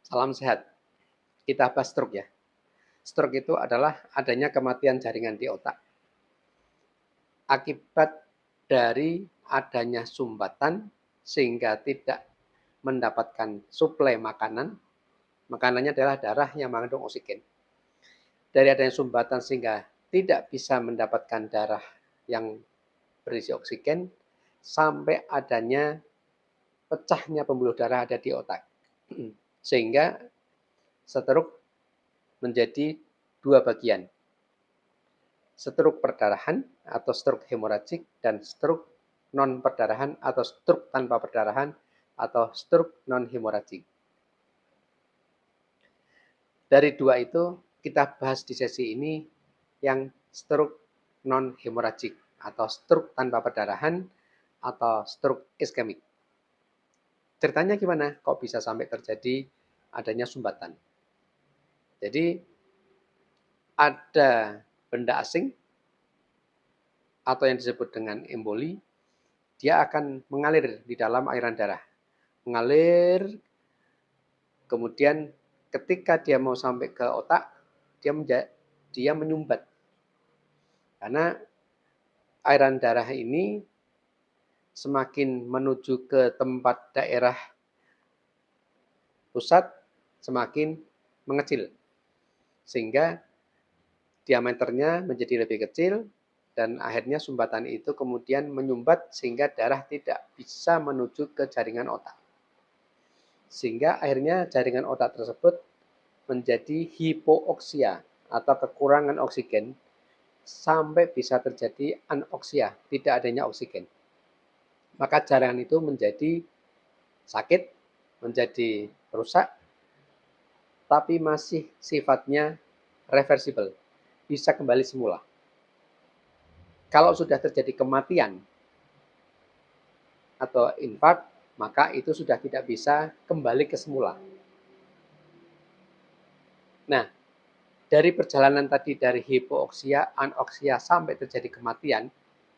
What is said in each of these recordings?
Salam sehat. Kita bahas stroke ya. Stroke itu adalah adanya kematian jaringan di otak. Akibat dari adanya sumbatan sehingga tidak mendapatkan suplai makanan. Makanannya adalah darah yang mengandung oksigen. Dari adanya sumbatan sehingga tidak bisa mendapatkan darah yang berisi oksigen sampai adanya pecahnya pembuluh darah ada di otak. Sehingga stroke menjadi dua bagian. Stroke perdarahan atau stroke hemoragik dan stroke non perdarahan atau stroke tanpa perdarahan atau stroke non hemoragik. Dari dua itu kita bahas di sesi ini yang stroke non hemoragik atau stroke tanpa perdarahan atau stroke iskemik. Ceritanya gimana? Kok bisa sampai terjadi adanya sumbatan? Jadi ada benda asing atau yang disebut dengan emboli, dia akan mengalir di dalam aliran darah. Mengalir, kemudian ketika dia mau sampai ke otak, dia menyumbat. Karena aliran darah ini semakin menuju ke tempat daerah pusat, semakin mengecil. Sehingga diameternya menjadi lebih kecil, dan akhirnya sumbatan itu kemudian menyumbat sehingga darah tidak bisa menuju ke jaringan otak. Sehingga akhirnya jaringan otak tersebut menjadi hipooksia atau kekurangan oksigen sampai bisa terjadi anoksia, tidak adanya oksigen. Maka jaringan itu menjadi sakit, menjadi rusak, tapi masih sifatnya reversible, bisa kembali semula. Kalau sudah terjadi kematian atau infark, maka itu sudah tidak bisa kembali ke semula. Nah, dari perjalanan tadi dari hipooksia, anoksia sampai terjadi kematian,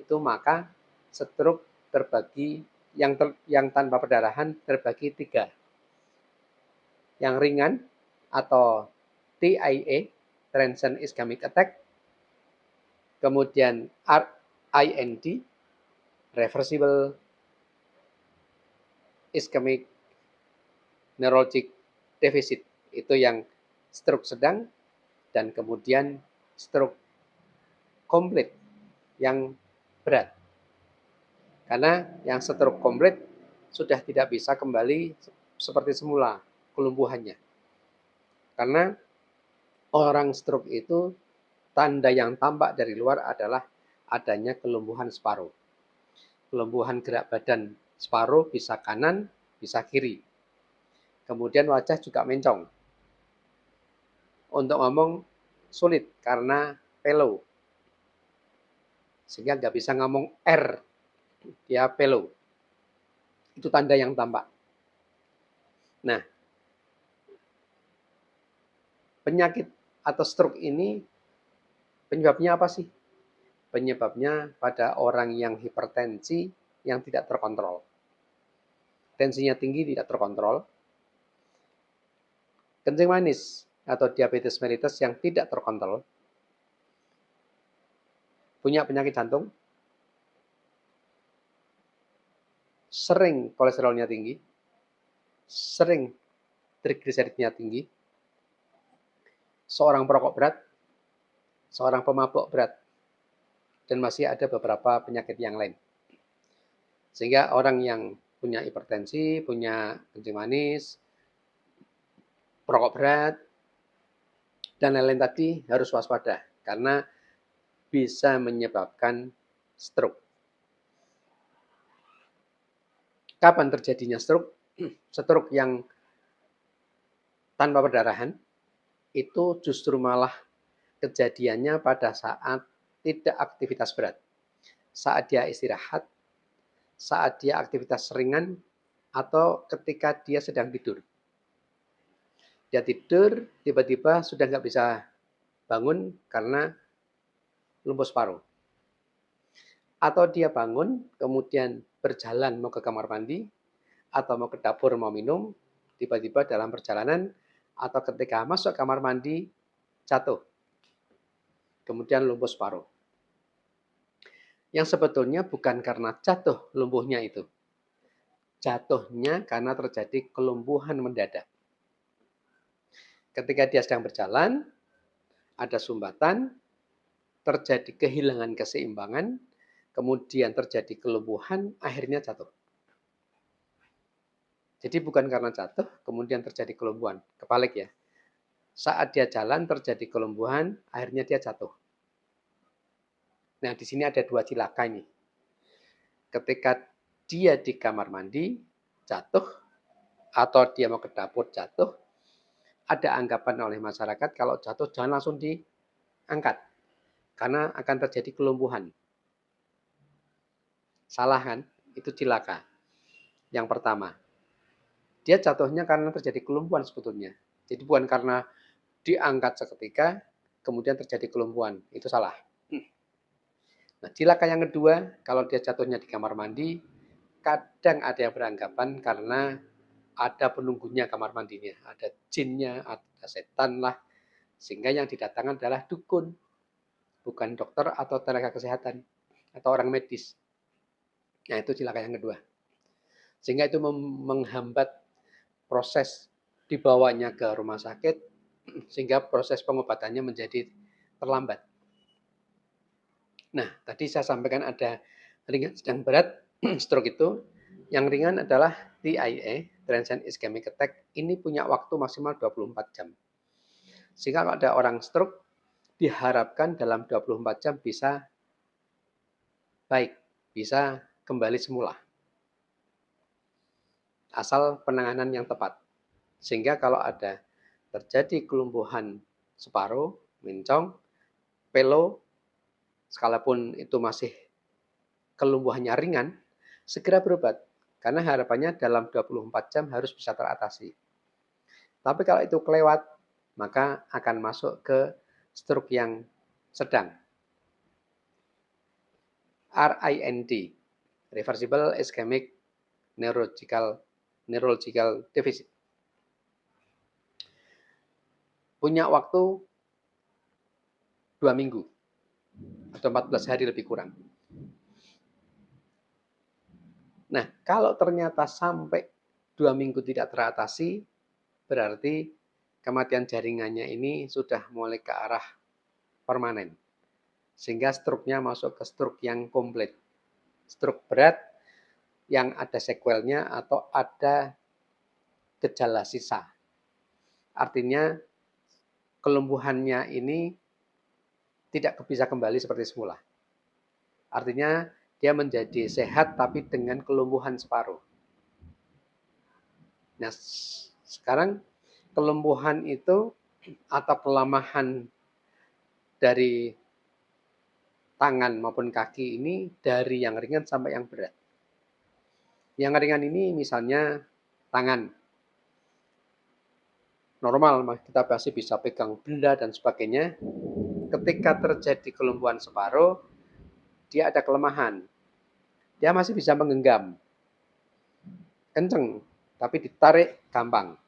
itu maka stroke terbagi yang tanpa perdarahan terbagi 3. Yang ringan atau TIA, Transient Ischemic Attack, kemudian RIND, Reversible Ischemic Neurologic Deficit, itu yang stroke sedang, dan kemudian stroke komplit yang berat. Karena yang stroke komplit sudah tidak bisa kembali seperti semula kelumpuhannya. Karena orang stroke itu tanda yang tampak dari luar adalah adanya kelumpuhan separuh. Kelumpuhan gerak badan separuh, bisa kanan, bisa kiri. Kemudian wajah juga mencong. Untuk ngomong sulit karena pelo. Sehingga nggak bisa ngomong R, dia pelo. Itu tanda yang tampak. Nah, penyakit atau stroke ini penyebabnya apa sih? Penyebabnya pada orang yang hipertensi yang tidak terkontrol. Tensinya tinggi tidak terkontrol. Kencing manis atau diabetes mellitus yang tidak terkontrol. Punya penyakit jantung. Sering kolesterolnya tinggi. Sering trigliseridnya tinggi. Seorang perokok berat. Seorang pemabuk berat. Dan masih ada beberapa penyakit yang lain. Sehingga orang yang punya hipertensi, punya kencing manis, perokok berat, dan lain-lain tadi harus waspada. Karena bisa menyebabkan stroke. Kapan terjadinya stroke? Stroke yang tanpa perdarahan, itu justru malah kejadiannya pada saat tidak aktivitas berat. Saat dia istirahat, saat dia aktivitas ringan, atau ketika dia sedang tidur. Dia tidur, tiba-tiba sudah nggak bisa bangun karena lumpuh separuh. Atau dia bangun, kemudian berjalan mau ke kamar mandi, atau mau ke dapur mau minum, tiba-tiba dalam perjalanan atau ketika masuk kamar mandi jatuh, kemudian lumpuh separuh. Yang sebetulnya bukan karena jatuh lumpuhnya itu. Jatuhnya karena terjadi kelumpuhan mendadak. Ketika dia sedang berjalan, ada sumbatan, terjadi kehilangan keseimbangan, kemudian terjadi kelumpuhan, akhirnya jatuh. Jadi bukan karena jatuh, kemudian terjadi kelumpuhan. Kebalik ya. Saat dia jalan terjadi kelumpuhan, akhirnya dia jatuh. Nah, di sini ada dua cilaka ini. Ketika dia di kamar mandi, jatuh, atau dia mau ke dapur jatuh, ada anggapan oleh masyarakat kalau jatuh jangan langsung diangkat. Karena akan terjadi kelumpuhan. Salah kan? Itu cilaka. Yang pertama. Dia jatuhnya karena terjadi kelumpuhan sebetulnya. Jadi bukan karena diangkat seketika, kemudian terjadi kelumpuhan. Itu salah. Nah, cilaka yang kedua, kalau dia jatuhnya di kamar mandi, kadang ada yang beranggapan karena ada penunggunya kamar mandinya. Ada jinnya, ada setan lah. Sehingga yang didatangkan adalah dukun. Bukan dokter atau tenaga kesehatan. Atau orang medis. Nah, itu cilaka yang kedua. Sehingga itu menghambat proses dibawanya ke rumah sakit, sehingga proses pengobatannya menjadi terlambat. Nah, tadi saya sampaikan ada ringan, sedang, berat. Stroke itu, yang ringan adalah TIA, Transient Ischemic Attack, ini punya waktu maksimal 24 jam. Sehingga kalau ada orang stroke, diharapkan dalam 24 jam bisa baik, bisa kembali semula. Asal penanganan yang tepat. Sehingga kalau ada terjadi kelumpuhan separuh, mincong, pelo, sekalipun itu masih kelumpuhannya ringan, segera berobat. Karena harapannya dalam 24 jam harus bisa teratasi. Tapi kalau itu kelewat, maka akan masuk ke stroke yang sedang. RIND, Reversible Ischemic Neurological Deficit. Punya waktu 2 minggu atau 14 hari lebih kurang. Nah, kalau ternyata sampai 2 minggu tidak teratasi, berarti kematian jaringannya ini sudah mulai ke arah permanen. Sehingga stroke-nya masuk ke stroke yang komplit. Stroke berat yang ada sequelnya atau ada gejala sisa. Artinya kelumpuhannya ini tidak bisa kembali seperti semula. Artinya dia menjadi sehat tapi dengan kelumpuhan separuh. Nah, sekarang kelumpuhan itu atau kelemahan dari tangan maupun kaki ini dari yang ringan sampai yang berat. Yang ringan ini misalnya tangan. Normal kita masih bisa pegang benda dan sebagainya. Ketika terjadi kelumpuhan separuh, dia ada kelemahan. Dia masih bisa menggenggam. Kenceng, tapi ditarik gampang.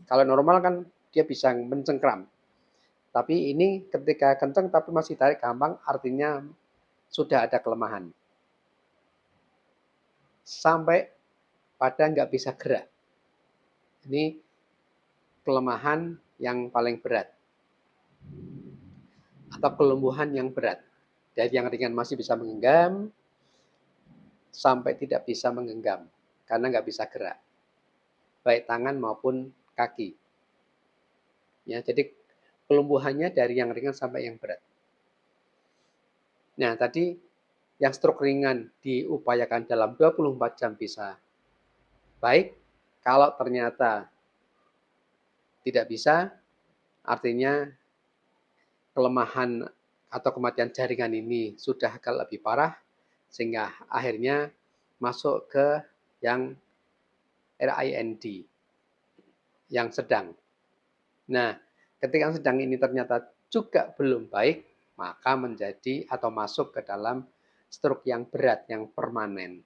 Kalau normal kan dia bisa mencengkram. Tapi ini ketika kenceng tapi masih tarik gampang, artinya sudah ada kelemahan. Sampai pada nggak bisa gerak. Ini kelemahan yang paling berat. Atau kelumpuhan yang berat. Dari yang ringan masih bisa menggenggam, sampai tidak bisa menggenggam. Karena nggak bisa gerak. Baik tangan maupun kaki. Ya, jadi kelumpuhannya dari yang ringan sampai yang berat. Nah, tadi yang stroke ringan diupayakan dalam 24 jam bisa baik. Kalau ternyata tidak bisa, artinya kelemahan atau kematian jaringan ini sudah agak lebih parah, sehingga akhirnya masuk ke yang RIND, yang sedang. Nah, ketika yang sedang ini ternyata juga belum baik, maka menjadi atau masuk ke dalam stroke yang berat, yang permanen.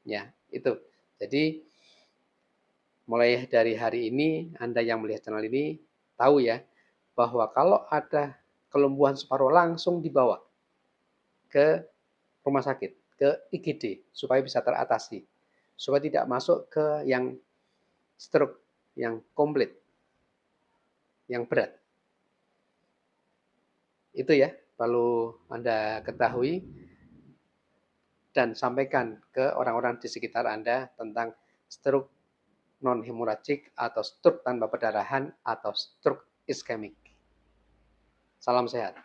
Ya, itu. Jadi Mulai dari hari ini, Anda yang melihat channel ini tahu ya, bahwa kalau ada kelumpuhan separuh langsung dibawa ke rumah sakit, ke IGD, supaya bisa teratasi. Supaya tidak masuk ke yang stroke, yang komplit, yang berat. Itu ya, perlu Anda ketahui dan sampaikan ke orang-orang di sekitar Anda tentang stroke non-hemoragik atau stroke tanpa perdarahan atau stroke iskemik. Salam sehat.